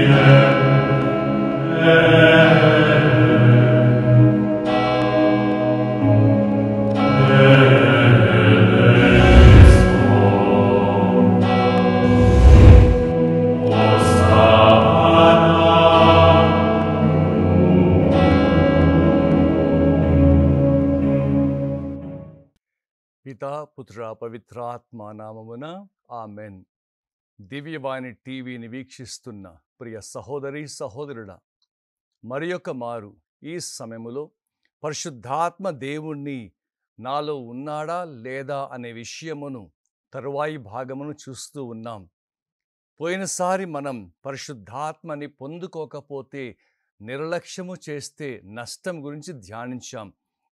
పితా పుత్ర పవిత్రాత్మ నామమున ఆమెన్. దివ్యవాణి టీవీని వీక్షిస్తున్న ప్రియ సహోదరి సహోదరుడా, మరి యొక్క మారు ఈ సమయములో పరిశుద్ధాత్మ దేవుణ్ణి నాలో ఉన్నాడా లేదా అనే విషయమును తరువాయి భాగమును చూస్తూ ఉన్నాం. పోయినసారి మనం పరిశుద్ధాత్మని పొందుకోకపోతే నిర్లక్ష్యము చేస్తే నష్టం గురించి ధ్యానించాం.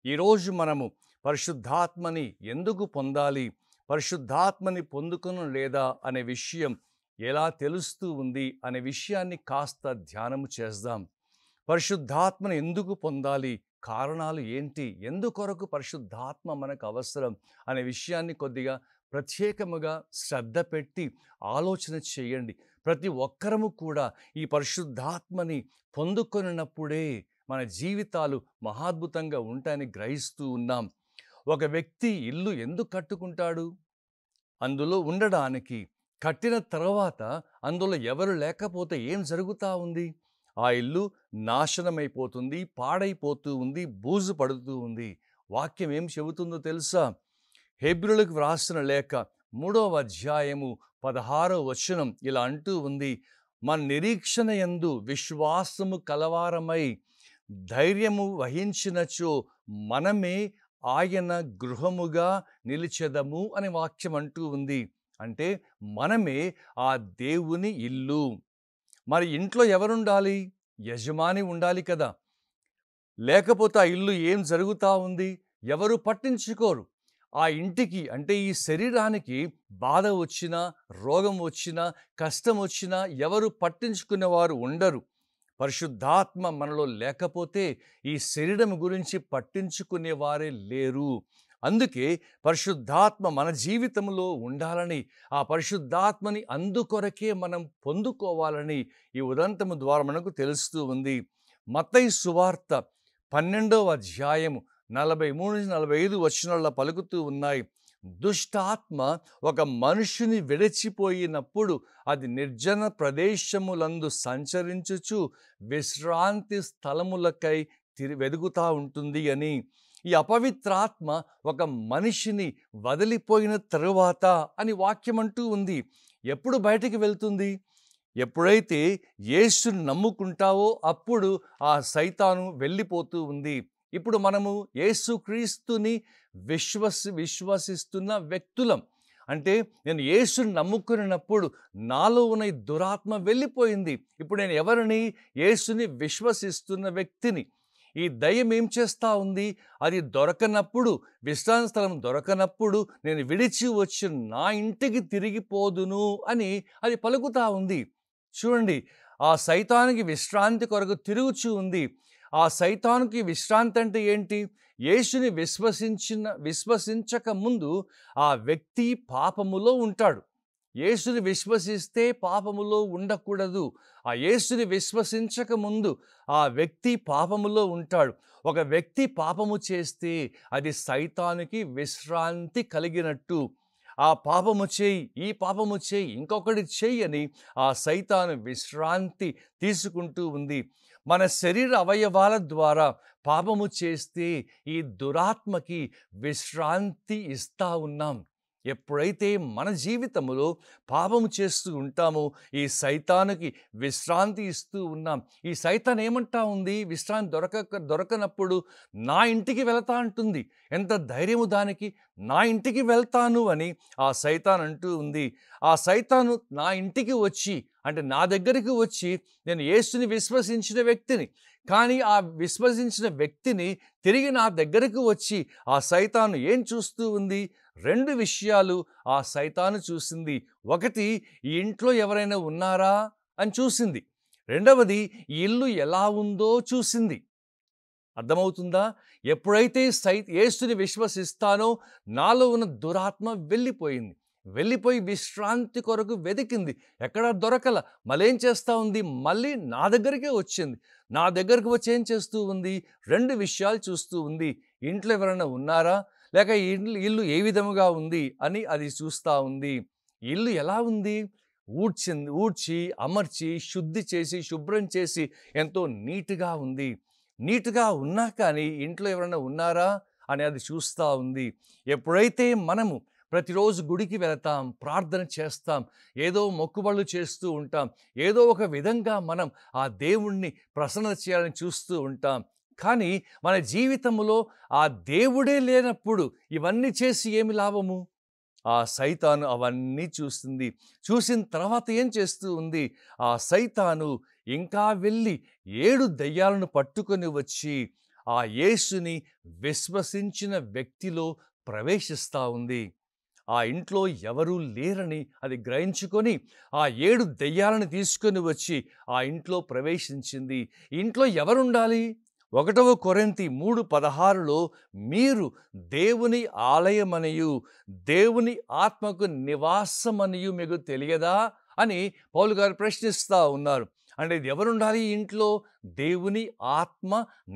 ఈరోజు మనము పరిశుద్ధాత్మని ఎందుకు పొందాలి, పరిశుద్ధాత్మని పొందుకును లేదా అనే విషయం ఎలా తెలుస్తూ ఉంది అనే విషయాన్ని కాస్త ధ్యానము చేద్దాం. పరిశుద్ధాత్మని ఎందుకు పొందాలి, కారణాలు ఏంటి, ఎందుకొరకు పరిశుద్ధాత్మ మనకు అవసరం అనే విషయాన్ని కొద్దిగా ప్రత్యేకముగా శ్రద్ధ పెట్టి ఆలోచన చేయండి. ప్రతి ఒక్కరము కూడా ఈ పరిశుద్ధాత్మని పొందుకొనినప్పుడే మన జీవితాలు మహాద్భుతంగా ఉంటాయని గ్రహిస్తూ ఉన్నాం. ఒక వ్యక్తి ఇల్లు ఎందుకు కట్టుకుంటాడు? అందులో ఉండడానికి. కట్టిన తర్వాత అందులో ఎవరు లేకపోతే ఏం జరుగుతూ ఉంది? ఆ ఇల్లు నాశనమైపోతుంది, పాడైపోతూ ఉంది, బూజు పడుతూ ఉంది. వాక్యం ఏం చెబుతుందో తెలుసా? హెబ్రీయులకు వ్రాసిన లేఖ 3వ అధ్యాయము 16వ వచనం ఇలా అంటూ ఉంది, మన నిరీక్షణ యందు విశ్వాసము కలవారమై ధైర్యము వహించినచో మనమే ఆయన గృహముగా నిలిచెదము అనే వాక్యం అంటూ ఉంది. అంటే మనమే ఆ దేవుని ఇల్లు. మరి ఇంట్లో ఎవరుండాలి? యజమాని ఉండాలి కదా. లేకపోతే ఆ ఇల్లు ఏం జరుగుతూ ఉంది? ఎవరు పట్టించుకోరు. ఆ ఇంటికి అంటే ఈ శరీరానికి బాధ వచ్చినా, రోగం వచ్చినా, కష్టం వచ్చినా ఎవరు పట్టించుకునేవారు ఉండరు. పరిశుద్ధాత్మ మనలో లేకపోతే ఈ శరీరం గురించి పట్టించుకునేవారే లేరు. అందుకే పరిశుద్ధాత్మ మన జీవితంలో ఉండాలని, ఆ పరిశుద్ధాత్మని అందుకొరకే మనం పొందుకోవాలని ఈ ఉదంతము ద్వారా మనకు తెలుస్తూ ఉంది. మత్తయి సువార్త 12వ అధ్యాయము 43-45 వచనాల్లో పలుకుతూ ఉన్నాయి, దుష్టాత్మ ఒక మనుషుని విడిచిపోయినప్పుడు అది నిర్జన ప్రదేశములందు సంచరించుచు విశ్రాంతి స్థలములకై వెదుగుతూ ఉంటుంది అని. ఈ అపవిత్రాత్మ ఒక మనిషిని వదిలిపోయిన తరువాత అని వాక్యం అంటూ ఉంది. ఎప్పుడు బయటికి వెళ్తుంది? ఎప్పుడైతే యేసుని నమ్ముకుంటావో అప్పుడు ఆ సైతాను వెళ్ళిపోతూ ఉంది. ఇప్పుడు మనము యేసుక్రీస్తుని విశ్వసిస్తున్న వ్యక్తులం. అంటే నేను యేసుని నమ్ముకున్నప్పుడు నాలో ఉన్న ఈ దురాత్మ వెళ్ళిపోయింది. ఇప్పుడు నేను ఎవరిని? యేసుని విశ్వసిస్తున్న వ్యక్తిని. ఈ దయ్యం ఏం చేస్తూ ఉంది? అది దొరకనప్పుడు, విశ్రాంతి స్థలం దొరకనప్పుడు నేను విడిచి వచ్చి నా ఇంటికి తిరిగిపోదును అని అది పలుకుతూ ఉంది. చూడండి, ఆ సైతానికి విశ్రాంతి కొరకు తిరుగుచూ ఉంది. ఆ సైతానికి విశ్రాంతి అంటే ఏంటి? యేసుని విశ్వసించక ముందు ఆ వ్యక్తి పాపములో ఉంటాడు. యేసుని విశ్వసిస్తే పాపములో ఉండకూడదు. ఆ యేసుని విశ్వసించక ముందు ఆ వ్యక్తి పాపములో ఉంటాడు. ఒక వ్యక్తి పాపము చేస్తే అది సైతానికి విశ్రాంతి కలిగినట్టు. ఆ పాపము చేయి, ఈ పాపము చేయి, ఇంకొకటి చెయ్యి అని ఆ సైతాను విశ్రాంతి తీసుకుంటూ ఉంది. మన శరీర అవయవాల ద్వారా పాపము చేస్తే ఈ దురాత్మకి విశ్రాంతి ఇస్తా ఉన్నాం. ఎప్పుడైతే మన జీవితంలో పాపము చేస్తూ ఉంటామో ఈ సైతానుకి విశ్రాంతి ఇస్తూ ఉన్నాం. ఈ సైతాన్ ఏమంటా ఉంది? విశ్రాంతి దొరకనప్పుడు నా ఇంటికి వెళతా అంటుంది. ఎంత ధైర్యము దానికి! నా ఇంటికి వెళ్తాను అని ఆ సైతాన్ అంటూ ఉంది. ఆ సైతాను నా ఇంటికి వచ్చి, అంటే నా దగ్గరికి వచ్చి, నేను యేసుని విశ్వసించిన వ్యక్తిని, కానీ ఆ విశ్వసించిన వ్యక్తిని తిరిగి నా దగ్గరకు వచ్చి ఆ సైతాను ఏం చూస్తూ ఉంది? 2 విషయాలు ఆ సైతాను చూసింది. ఒకటి, ఈ ఇంట్లో ఎవరైనా ఉన్నారా అని చూసింది. రెండవది, ఈ ఇల్లు ఎలా ఉందో చూసింది. అర్థమవుతుందా? ఎప్పుడైతే యేసుని విశ్వసిస్తానో నాలో ఉన్న దురాత్మ వెళ్ళిపోయింది. వెళ్ళిపోయి విశ్రాంతి కొరకు వెతికింది. ఎక్కడా దొరకల. మళ్ళేం చేస్తా ఉంది? మళ్ళీ నా దగ్గరికే వచ్చింది. నా దగ్గరకు వచ్చి ఏం చేస్తూ ఉంది? 2 విషయాలు చూస్తూ ఉంది. ఇంట్లో ఎవరైనా ఉన్నారా? లేక ఈ ఇల్లు ఏ విధముగా ఉంది అని అది చూస్తా ఉంది. ఇల్లు ఎలా ఉంది? ఊడ్చి, అమర్చి, శుద్ధి చేసి, శుభ్రం చేసి ఎంతో నీట్‌గా ఉంది. నీట్‌గా ఉన్నా కానీ ఇంట్లో ఎవరైనా ఉన్నారా అని అది చూస్తా ఉంది. ఎప్పుడైతే మనము ప్రతిరోజు గుడికి వెళతాం, ప్రార్థన చేస్తాం, ఏదో మొక్కుబడులు చేస్తూ ఉంటాం, ఏదో ఒక విధంగా మనం ఆ దేవుణ్ణి ప్రసన్న చేయాలని చూస్తూ ఉంటాం. కానీ మన జీవితంలో ఆ దేవుడే లేనప్పుడు ఇవన్నీ చేసి ఏమి లాభము? ఆ సైతాను అవన్నీ చూస్తుంది. చూసిన తర్వాత ఏం చేస్తూ ఉంది? ఆ సైతాను ఇంకా వెళ్ళి 7 దెయ్యాలను పట్టుకొని వచ్చి ఆ యేసుని విశ్వసించిన వ్యక్తిలో ప్రవేశిస్తా ఉంది. ఆ ఇంట్లో ఎవరూ లేరని అది గ్రహించుకొని ఆ 7 దెయ్యాలను తీసుకొని వచ్చి ఆ ఇంట్లో ప్రవేశించింది. ఇంట్లో ఎవరుండాలి? 1 కొరింథీ 3:16లో మీరు దేవుని ఆలయమనియు దేవుని ఆత్మకు నివాసమనియు మీకు తెలియదా అని పౌలు గారు ప్రశ్నిస్తూ ఉన్నారు. అంటే ఇది ఎవరుండాలి ఇంట్లో? దేవుని ఆత్మ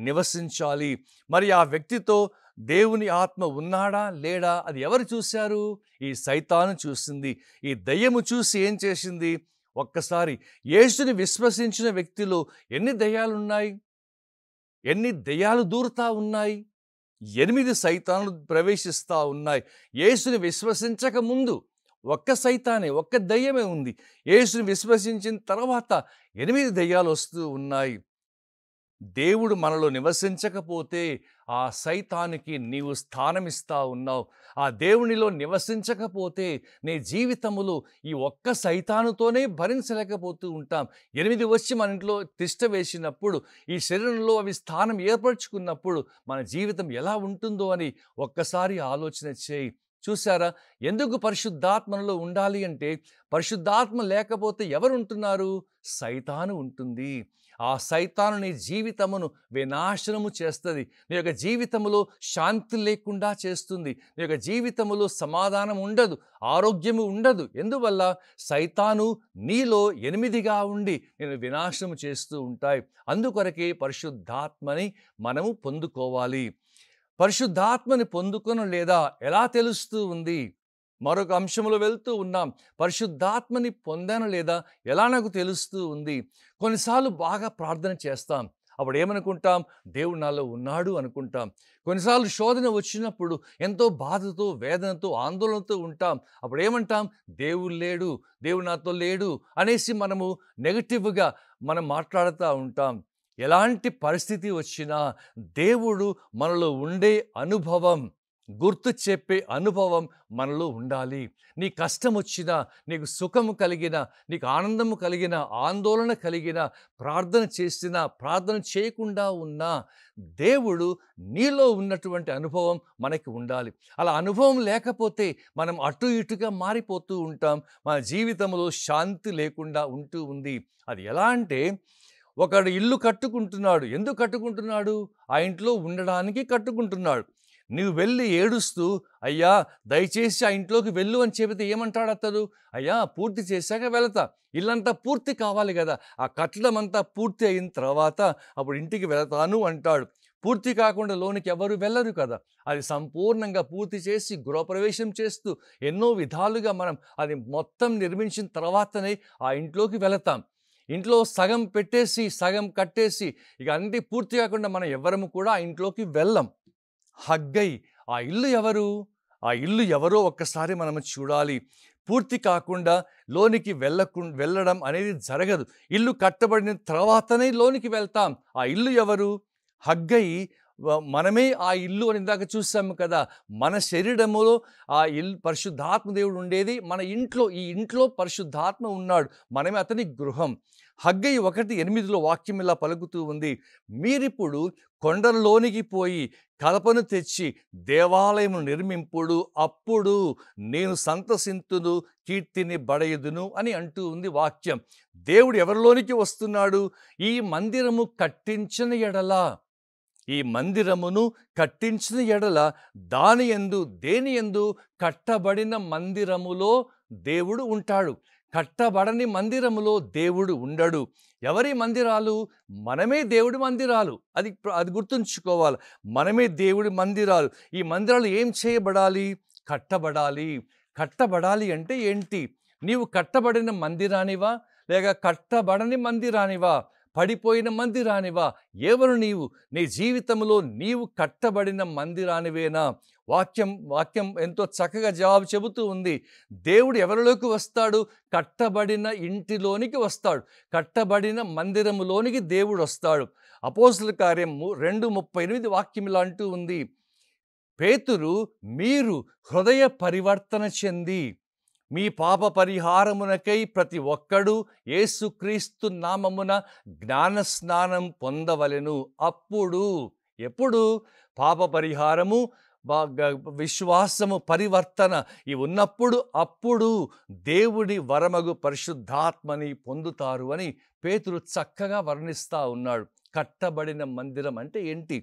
నివసించాలి. మరి ఆ వ్యక్తితో దేవుని ఆత్మ ఉన్నాడా లేడా? అది ఎవరు చూశారు? ఈ సైతాను చూసింది. ఈ దయ్యము చూసి ఏం చేసింది? ఒక్కసారి యేసుని విశ్వసించిన వ్యక్తిలో ఎన్ని దయ్యాలున్నాయి? ఎన్ని దెయ్యాలు దూరుతా ఉన్నాయి? 8 సైతానులు ప్రవేశిస్తూ ఉన్నాయి. యేసుని విశ్వసించక ముందు ఒక్క సైతానే, ఒక్క దయ్యమే ఉంది. యేసుని విశ్వసించిన తర్వాత 8 దెయ్యాలు వస్తూ ఉన్నాయి. దేవుడు మనలో నివసించకపోతే ఆ సైతానికి నీవు స్థానమిస్తా ఉన్నావు. ఆ దేవునిలో నివసించకపోతే నీ జీవితములో ఈ ఒక్క సైతానుతోనే భరించలేకపోతూ ఉంటాం. 8 వచ్చి మన ఇంట్లో తిష్ట వేసినప్పుడు, ఈ శరీరంలో అవి స్థానం ఏర్పరచుకున్నప్పుడు మన జీవితం ఎలా ఉంటుందో అని ఒక్కసారి ఆలోచన చేయి. చూసారా? ఎందుకు పరిశుద్ధాత్మలో ఉండాలి అంటే, పరిశుద్ధాత్మ లేకపోతే ఎవరు ఉంటున్నారు? సైతాను ఉంటుంది. ఆ సైతాను నీ జీవితమును వినాశనము చేస్తుంది. నీ యొక్క జీవితములో శాంతి లేకుండా చేస్తుంది. నీ యొక్క జీవితములో సమాధానం ఉండదు, ఆరోగ్యము ఉండదు. ఎందువల్ల? సైతాను నీలో 8గా ఉండి నేను వినాశనము చేస్తూ ఉంటాయి. అందుకొరకే పరిశుద్ధాత్మని మనము పొందుకోవాలి. పరిశుద్ధాత్మని పొందుకొన లేదా ఎలా తెలుస్తూ ఉంది? మరొక అంశంలో వెళ్తూ ఉన్నాం. పరిశుద్ధాత్మని పొందాను లేదా ఎలా నాకు తెలుస్తూ ఉంది? కొన్నిసార్లు బాగా ప్రార్థన చేస్తాం. అప్పుడు ఏమనుకుంటాం? దేవుడు నాలో ఉన్నాడు అనుకుంటాం. కొన్నిసార్లు శోధన వచ్చినప్పుడు ఎంతో బాధతో, వేదనతో, ఆందోళనతో ఉంటాం. అప్పుడు ఏమంటాం? దేవుడు లేడు, దేవుడు నాతో లేడు అనేసి మనము నెగటివ్గా మనం మాట్లాడుతూ ఉంటాం. ఎలాంటి పరిస్థితి వచ్చినా దేవుడు మనలో ఉండే అనుభవం, గుర్తు చెప్పే అనుభవం మనలో ఉండాలి. నీ కష్టం వచ్చినా, నీకు సుఖము కలిగిన, నీకు ఆనందము కలిగిన, ఆందోళన కలిగిన, ప్రార్థన చేసినా, ప్రార్థన చేయకుండా ఉన్నా దేవుడు నీలో ఉన్నటువంటి అనుభవం మనకి ఉండాలి. అలా అనుభవం లేకపోతే మనం అటు ఇటుగా మారిపోతూ ఉంటాం. మన జీవితంలో శాంతి లేకుండా ఉంటూ ఉంది. అది ఎలా అంటే, ఒకడు ఇల్లు కట్టుకుంటున్నాడు. ఎందుకు కట్టుకుంటున్నాడు? ఆ ఇంట్లో ఉండడానికి కట్టుకుంటున్నాడు. నువ్వు వెళ్ళి ఏడుస్తూ, అయ్యా దయచేసి ఆ ఇంట్లోకి వెళ్ళు అని చెబితే ఏమంటాడు అతడు? అయ్యా పూర్తి చేశాక వెళతా. ఇల్లంతా పూర్తి కావాలి కదా, ఆ కట్టడం అంతా పూర్తి అయిన తర్వాత అప్పుడు ఇంటికి వెళతాను అంటాడు. పూర్తి కాకుండా లోనికి ఎవరు వెళ్ళరు కదా. అది సంపూర్ణంగా పూర్తి చేసి గృహప్రవేశం చేస్తూ ఎన్నో విధాలుగా మనం అది మొత్తం నిర్మించిన తర్వాతనే ఆ ఇంట్లోకి వెళతాం. ఇంట్లో సగం పెట్టేసి, సగం కట్టేసి ఇక అన్నీ పూర్తి కాకుండా మనం ఎవ్వరము కూడా ఆ ఇంట్లోకి వెళ్ళం. హగ్గై ఆ ఇల్లు ఎవరు? ఆ ఇల్లు ఎవరో ఒక్కసారి మనం చూడాలి. పూర్తి కాకుండా లోనికి వెళ్ళడం అనేది జరగదు. ఇల్లు కట్టబడిన తర్వాతనే లోనికి వెళ్తాం. ఆ ఇల్లు ఎవరు? హగ్గై మనమే ఆ ఇల్లు అని ఇందాక చూసాము కదా. మన శరీరములో ఆ ఇల్లు పరిశుద్ధాత్మ దేవుడు ఉండేది మన ఇంట్లో. ఈ ఇంట్లో పరిశుద్ధాత్మ ఉన్నాడు. మనమే అతని గృహం. హగ్గై 1:8 వాక్యం ఇలా పలుకుతూ ఉంది. మీరిప్పుడు కొండలలోనికి పోయి కలపను తెచ్చి దేవాలయము నిర్మింపుడు, అప్పుడు నేను సంతసింతును, కీర్తిని బడయుదును అని అంటూ ఉంది వాక్యం. దేవుడు ఎవరిలోనికి వస్తున్నాడు? ఈ మందిరము కట్టించిన ఎడల, ఈ మందిరమును కట్టించిన ఎడల దేని యందు కట్టబడిన మందిరములో దేవుడు ఉంటాడు. కట్టబడని మందిరములో దేవుడు ఉండడు. ఎవరి మందిరాలు? మనమే దేవుడి మందిరాలు. అది గుర్తుంచుకోవాలి. మనమే దేవుడి మందిరాలు. ఈ మందిరాలు ఏం చేయబడాలి? కట్టబడాలి. కట్టబడాలి అంటే ఏంటి? నీవు కట్టబడిన మందిరానివా లేక కట్టబడని మందిరానివా? పడిపోయిన మందిరానివా? ఎవరు నీవు? నీ జీవితంలో నీవు కట్టబడిన మందిరానివేనా? వాక్యం ఎంతో చక్కగా జవాబు చెబుతూ ఉంది. దేవుడు ఎవరిలోకి వస్తాడు? కట్టబడిన ఇంటిలోనికి వస్తాడు. కట్టబడిన మందిరములోనికి దేవుడు వస్తాడు. అపోస్తలుల కార్యం 2:38 వాక్యం ఇలా అంటూ ఉంది. పేతురు, మీరు హృదయ పరివర్తన చెంది మీ పాప పరిహారమునకై ప్రతి ఒక్కడు యేసుక్రీస్తు నామమున జ్ఞానస్నానం పొందవలెను. ఎప్పుడు? పాప పరిహారము, విశ్వాసము, పరివర్తన ఇవి ఉన్నప్పుడు, అప్పుడు దేవుడి వరమగు పరిశుద్ధాత్మని పొందుతారు అని పేతురు చక్కగా వర్ణిస్తూ ఉన్నాడు. కట్టబడిన మందిరం అంటే ఏంటి?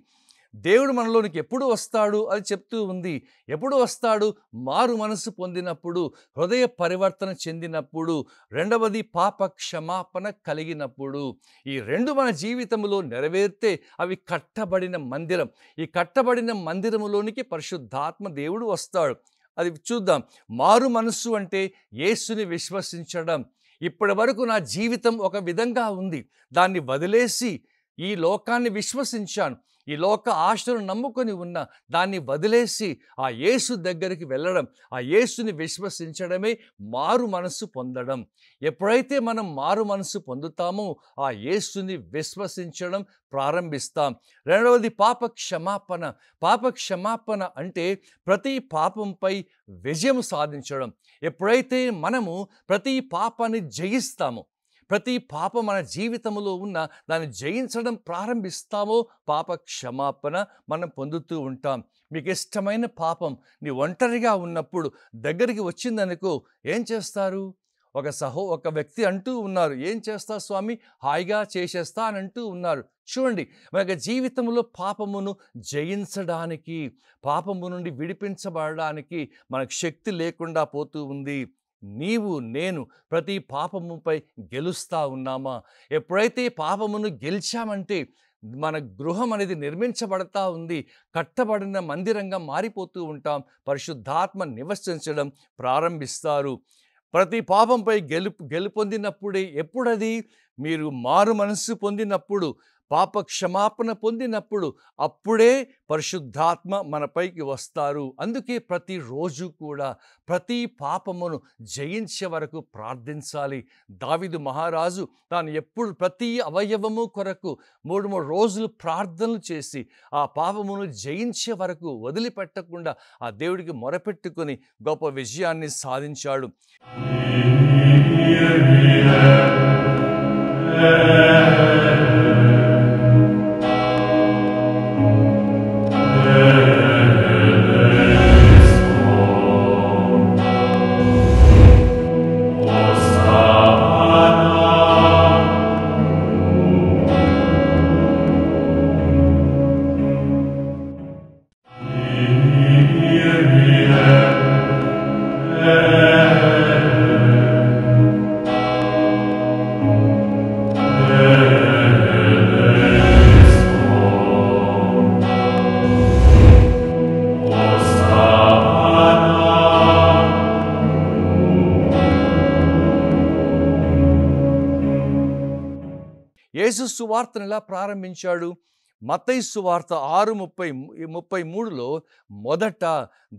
దేవుడు మనలోనికి ఎప్పుడు వస్తాడు అని చెప్తూ ఉంది. ఎప్పుడు వస్తాడు? మారు మనసు పొందినప్పుడు, హృదయ పరివర్తన చెందినప్పుడు, రెండవది పాప క్షమాపణ కలిగినప్పుడు. ఈ రెండు మన జీవితంలో నెరవేరితే అవి కట్టబడిన మందిరం. ఈ కట్టబడిన మందిరములోనికి పరిశుద్ధాత్మ దేవుడు వస్తాడు. అది చూద్దాం. మారు మనస్సు అంటే యేసుని విశ్వసించడం. ఇప్పటి వరకు నా జీవితం ఒక విధంగా ఉంది, దాన్ని వదిలేసి ఈ లోకాన్ని విశ్వసించాను, ఈ లోక ఆశను నమ్ముకొని ఉన్న దాన్ని వదిలేసి ఆ యేసు దగ్గరికి వెళ్ళడం, ఆ యేసుని విశ్వసించడమే మారు మనసు పొందడం. ఎప్పుడైతే మనం మారు మనసు పొందుతామో ఆ యేసుని విశ్వసించడం ప్రారంభిస్తాం. రెండవది పాప క్షమాపణ. పాప క్షమాపణ అంటే ప్రతి పాపంపై విజయం సాధించడం. ఎప్పుడైతే మనము ప్రతి పాపాన్ని జయిస్తామో, ప్రతి పాపం మన జీవితంలో ఉన్న దాన్ని జయించడం ప్రారంభిస్తామో పాప క్షమాపణ మనం పొందుతూ ఉంటాం. మీకు ఇష్టమైన పాపం నీ ఒంటరిగా ఉన్నప్పుడు దగ్గరికి వచ్చిందనుకో, ఏం చేస్తారు? ఒక వ్యక్తి అంటూ ఉన్నారు, ఏం చేస్తా స్వామి, హాయిగా చేసేస్తా అని అంటూ ఉన్నారు. చూడండి, మన జీవితంలో పాపమును జయించడానికి, పాపము నుండి విడిపించబడడానికి మనకు శక్తి లేకుండా పోతూ ఉంది. నీవు నేను ప్రతి పాపముపై గెలుస్తూ ఉన్నామా? ఎప్పుడైతే పాపమును గెలిచామంటే మన గృహం అనేది నిర్మించబడతా ఉంది, కట్టబడిన మందిరంగా మారిపోతూ ఉంటాం. పరిశుద్ధాత్మ నివసించడం ప్రారంభిస్తారు. ప్రతి పాపంపై గెలుపొందినప్పుడే. ఎప్పుడది? మీరు మారు మనస్సు పొందినప్పుడు, పాప క్షమాపణ పొందినప్పుడు, అప్పుడే పరిశుద్ధాత్మ మనపైకి వస్తారు. అందుకే ప్రతిరోజు కూడా ప్రతి పాపమును జయించే వరకు ప్రార్థించాలి. దావీదు మహారాజు తాను ఎప్పుడు ప్రతి అవయవము కొరకు 3 రోజులు ప్రార్థనలు చేసి ఆ పాపమును జయించే వరకు వదిలిపెట్టకుండా ఆ దేవుడికి మొరపెట్టుకొని గొప్ప విజయాన్ని సాధించాడు. యేసు సువార్తను ఎలా ప్రారంభించాడు? మత్తయి సువార్త 6:33లో మొదట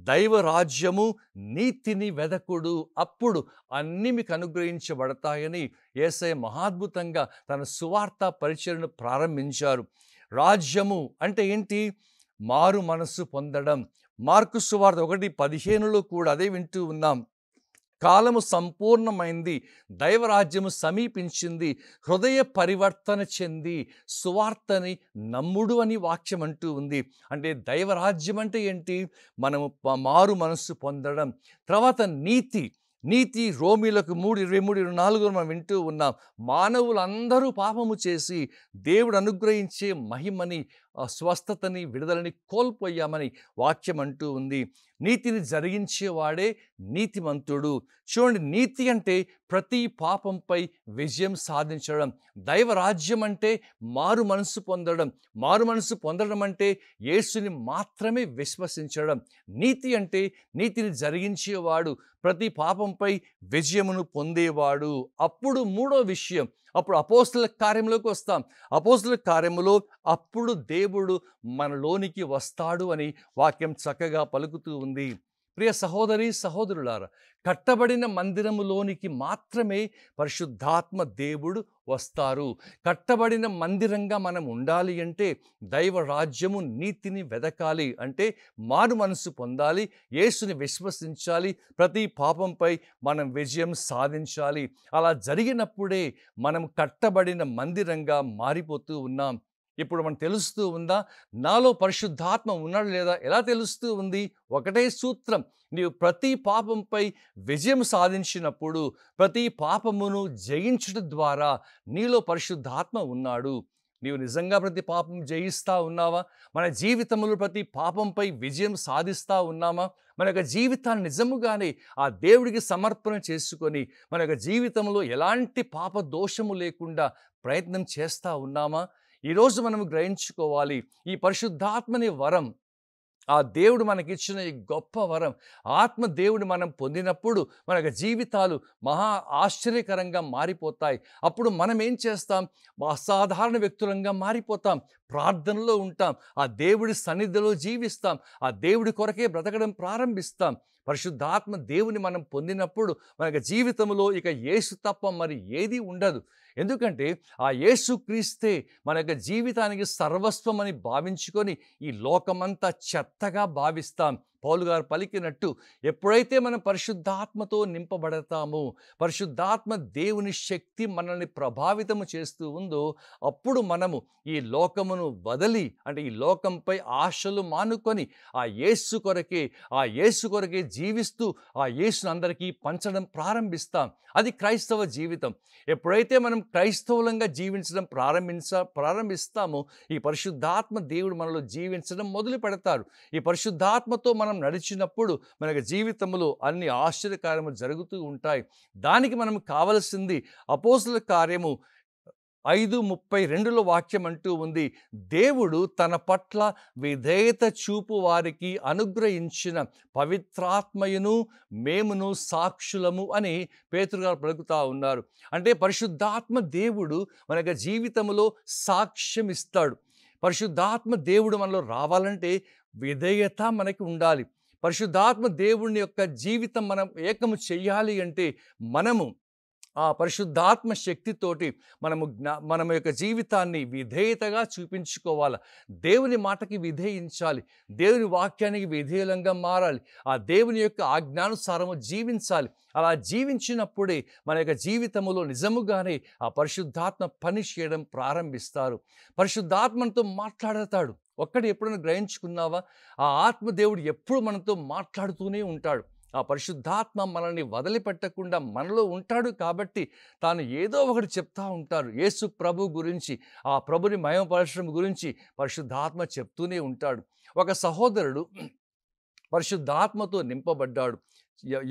దైవరాజ్యము నీతిని వెదకుడు, అప్పుడు అన్నీ మీకు అనుగ్రహించబడతాయని యేసయ్య మహాద్భుతంగా తన సువార్త పరిచర్యను ప్రారంభించారు. రాజ్యము అంటే ఏంటి? మారు మనస్సు పొందడం. మార్కు సువార్త 1:15లో కూడా అదే వింటూ ఉన్నాం. కాలము సంపూర్ణమైంది, దైవరాజ్యము సమీపించింది, హృదయ పరివర్తన చెంది సువార్తని నమ్ముడు అని వాక్యం అంటూ ఉంది. అంటే దైవరాజ్యం అంటే ఏంటి? మనము మారు మనస్సు పొందడం. తర్వాత నీతి రోమీలకు 3:23-24 మనం వింటూ ఉన్నాం. మానవులందరూ పాపము చేసి దేవుడు అనుగ్రహించే మహిమని స్వస్థతని, విడుదలని కోల్పోయామని వాక్యం అంటూ ఉంది. నీతిని జరిగించేవాడే నీతిమంతుడు. చూడండి, నీతి అంటే ప్రతి పాపంపై విజయం సాధించడం. దైవరాజ్యం అంటే మారు మనసు పొందడం. మారు మనసు పొందడం అంటే యేసుని మాత్రమే విశ్వసించడం. నీతి అంటే నీతిని జరిగించేవాడు, ప్రతి పాపంపై విజయమును పొందేవాడు. అప్పుడు మూడో విషయం, అప్పుడు అపోస్తలుల కార్యములోకి వస్తాం. అపోస్తలుల కార్యములో అప్పుడు దేవుడు మనలోనికి వస్తాడు అని వాక్యం చక్కగా పలుకుతూ ఉంది. ప్రియ సహోదరి సహోదరులారా, కట్టబడిన మందిరములోనికి మాత్రమే పరిశుద్ధాత్మ దేవుడు వస్తారు. కట్టబడిన మందిరంగా మనం ఉండాలి అంటే దైవ రాజ్యము, నీతిని వెదకాలి అంటే మారు మనసు పొందాలి, యేసుని విశ్వసించాలి, ప్రతి పాపంపై మనం విజయం సాధించాలి. అలా జరిగినప్పుడే మనం కట్టబడిన మందిరంగా మారిపోతూ ఉన్నాం. ఇప్పుడు మనకు తెలుస్తూ ఉందా, నాలో పరిశుద్ధాత్మ ఉన్నాడు లేదా? ఎలా తెలుస్తూ ఉంది? ఒకటే సూత్రం, నీవు ప్రతి పాపంపై విజయం సాధించినప్పుడు, ప్రతి పాపమును జయించడం ద్వారా నీలో పరిశుద్ధాత్మ ఉన్నాడు. నీవు నిజంగా ప్రతి పాపం జయిస్తూ ఉన్నావా? మన జీవితంలో ప్రతి పాపంపై విజయం సాధిస్తూ ఉన్నామా? మన యొక్క జీవితాన్ని నిజముగానే ఆ దేవుడికి సమర్పణ చేసుకొని మన యొక్క జీవితంలో ఎలాంటి పాప దోషము లేకుండా ప్రయత్నం చేస్తూ ఉన్నామా? ఈరోజు మనము గ్రహించుకోవాలి, ఈ పరిశుద్ధాత్మని వరం, ఆ దేవుడు మనకిచ్చిన ఈ గొప్ప వరం, ఆత్మ దేవుడు మనం పొందినప్పుడు మన యొక్క జీవితాలు మహా ఆశ్చర్యకరంగా మారిపోతాయి. అప్పుడు మనం ఏం చేస్తాం? అసాధారణ వ్యక్తులంగా మారిపోతాం. ప్రార్థనలో ఉంటాం, ఆ దేవుడి సన్నిధిలో జీవిస్తాం, ఆ దేవుడి కొరకే బ్రతకడం ప్రారంభిస్తాం. పరిశుద్ధాత్మ దేవుని మనం పొందినప్పుడు మన యొక్క జీవితంలో ఇక యేసు తప్ప మరి ఏది ఉండదు. ఎందుకంటే ఆ యేసు క్రీస్తే మన యొక్క జీవితానికి సర్వస్వం అని భావించుకొని ఈ లోకమంతా చెత్తగా భావిస్తాం. పౌలు గారు పలికినట్టు, ఎప్పుడైతే మనం పరిశుద్ధాత్మతో నింపబడతామో, పరిశుద్ధాత్మ దేవుని శక్తి మనల్ని ప్రభావితము చేస్తూ ఉందో, అప్పుడు మనము ఈ లోకమును వదిలి, అంటే ఈ లోకంపై ఆశలు మానుకొని ఆ యేసు కొరకే జీవిస్తూ ఆ యేసును అందరికీ పంచడం ప్రారంభిస్తాం. అది క్రైస్తవ జీవితం. ఎప్పుడైతే మనం క్రైస్తవులంగా జీవించడం ప్రారంభిస్తామో, ఈ పరిశుద్ధాత్మ దేవుడు మనలో జీవించడం మొదలు పెడతారు. ఈ పరిశుద్ధాత్మతో మనం నడిచినప్పుడు మన జీవితంలో అన్ని ఆశ్చర్యకార్యములు జరుగుతూ ఉంటాయి. దానికి మనం కావలసింది అపోస్తలుల కార్యము 5:32లో వాక్యం అంటూ ఉంది, దేవుడు తన పట్ల విధేయత చూపు వారికి అనుగ్రహించిన పవిత్రాత్మయును మేమును సాక్షులము అని పేతురు గారు పలుకుతూ ఉన్నారు. అంటే పరిశుద్ధాత్మ దేవుడు మన యొక్క జీవితంలో సాక్ష్యం ఇస్తాడు. పరిశుద్ధాత్మ దేవుడు మనలో రావాలంటే విధేయత మనకి ఉండాలి. పరిశుద్ధాత్మ దేవుని యొక్క జీవితం మనం ఏకము చెయ్యాలి అంటే మనము ఆ పరిశుద్ధాత్మ శక్తితోటి మన యొక్క జీవితాన్ని విధేయతగా చూపించుకోవాలి. దేవుని మాటకి విధేయించాలి, దేవుని వాక్యానికి విధేయులంగా మారాలి, ఆ దేవుని యొక్క ఆజ్ఞానుసారము జీవించాలి. అలా జీవించినప్పుడే మన యొక్క జీవితంలో నిజముగానే ఆ పరిశుద్ధాత్మ పని చేయడం ప్రారంభిస్తారు. పరిశుద్ధాత్మతో మాట్లాడతాడు. ఒక్కటి ఎప్పుడైనా గ్రహించుకున్నావా? ఆ ఆత్మదేవుడు ఎప్పుడు మనతో మాట్లాడుతూనే ఉంటాడు. ఆ పరిశుద్ధాత్మ మనల్ని వదిలిపెట్టకుండా మనలో ఉంటాడు కాబట్టి తాను ఏదో ఒకటి చెప్తా ఉంటారు. యేసు ప్రభు గురించి, ఆ ప్రభుని మహిమపరచడం గురించి పరిశుద్ధాత్మ చెప్తూనే ఉంటాడు. ఒక సహోదరుడు పరిశుద్ధాత్మతో నింపబడ్డాడు.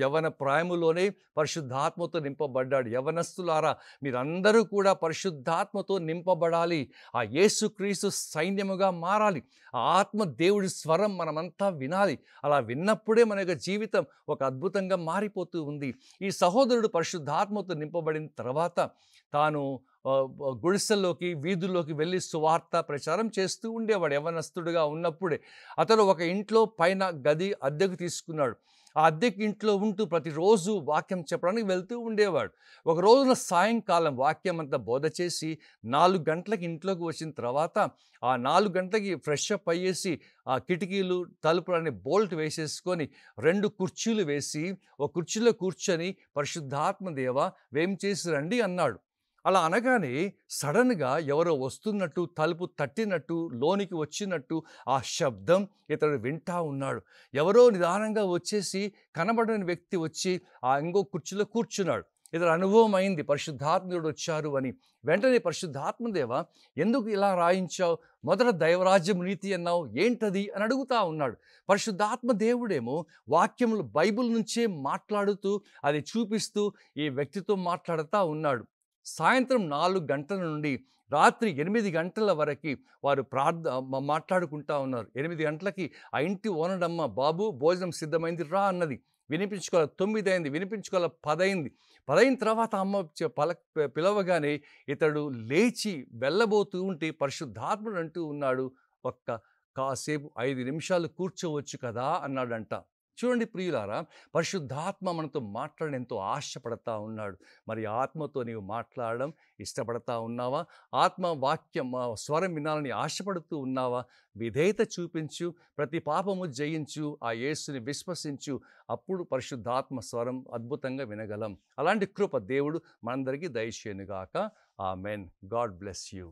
యవ్వన ప్రాయములోనే పరిశుద్ధాత్మతో నింపబడ్డాడు. యవ్వనస్తులారా, మీరందరూ కూడా పరిశుద్ధాత్మతో నింపబడాలి. ఆ యేసుక్రీస్తు సైన్యముగా మారాలి. ఆ ఆత్మ దేవుడి స్వరం మనమంతా వినాలి. అలా విన్నప్పుడే మన యొక్క జీవితం ఒక అద్భుతంగా మారిపోతూ ఉంది. ఈ సహోదరుడు పరిశుద్ధాత్మతో నింపబడిన తర్వాత తాను గుడిసెల్లోకి, వీధుల్లోకి వెళ్ళి సువార్త ప్రచారం చేస్తూ ఉండేవాడు. యవ్వనస్తుడుగా ఉన్నప్పుడే అతడు ఒక ఇంట్లో పైన గది అద్దెకు తీసుకున్నాడు. ఆ అద్దెకి ఇంట్లో ఉంటూ ప్రతిరోజు వాక్యం చెప్పడానికి వెళ్తూ ఉండేవాడు. ఒక రోజున సాయంకాలం వాక్యం అంతా బోధ చేసి 4 గంటలకి ఇంట్లోకి వచ్చిన తర్వాత ఆ 4 గంటలకి ఫ్రెష్ అప్ అయ్యేసి ఆ కిటికీలు, తలుపులని బోల్ట్ వేసేసుకొని 2 కుర్చీలు వేసి ఒక కుర్చీలో కూర్చొని పరిశుద్ధాత్మ దేవా వేం చేసి రండి అన్నాడు. అలా అనగానే సడన్గా ఎవరో వస్తున్నట్టు, తలుపు తట్టినట్టు, లోనికి వచ్చినట్టు ఆ శబ్దం ఇతడు వింటా ఉన్నాడు. ఎవరో నిదానంగా వచ్చేసి కనబడని వ్యక్తి వచ్చి ఆ ఇంకో కుర్చీలో కూర్చున్నాడు. ఇతడు అనుభవం అయింది పరిశుద్ధాత్ముడు వచ్చారు అని. వెంటనే పరిశుద్ధాత్మదేవ ఎందుకు ఇలా రాయించావు, మొదట దైవరాజ్యం నీతి అన్నావు, ఏంటది అని అడుగుతా ఉన్నాడు. పరిశుద్ధాత్మ దేవుడేమో వాక్యములు బైబిల్ నుంచే మాట్లాడుతూ అది చూపిస్తూ ఈ వ్యక్తితో మాట్లాడుతూ ఉన్నాడు. సాయంత్రం 4 గంటల నుండి రాత్రి 8 గంటల వరకు వారు మాట్లాడుకుంటా ఉన్నారు. 8 గంటలకి ఆ ఇంటి ఓనరమ్మ, బాబు భోజనం సిద్ధమైంది రా అన్నది. వినిపించుకోవాలి 9 అయింది, వినిపించుకోవాలి 10 అయింది. 10 అయిన తర్వాత అమ్మ పిలవగానే ఇతడు లేచి వెళ్ళబోతూ ఉంటే పరిశుద్ధాత్ముడు అంటూ ఉన్నాడు, కాసేపు 5 నిమిషాలు కూర్చోవచ్చు కదా అన్నాడంట. చూడండి ప్రియులారా, పరిశుద్ధాత్మ మనతో మాట్లాడని ఎంతో ఆశపడతా ఉన్నాడు. మరి ఆత్మతో నీవు మాట్లాడడం ఇష్టపడతా ఉన్నావా? ఆత్మ వాక్యం స్వరం వినాలని ఆశపడుతూ ఉన్నావా? విధేయత చూపించు, ప్రతి పాపము జయించు, ఆ యేసుని విశ్వసించు. అప్పుడు పరిశుద్ధాత్మ స్వరం అద్భుతంగా వినగలం. అలాంటి కృప దేవుడు మనందరికీ దయచేయునుగాక. ఆమెన్. God bless you.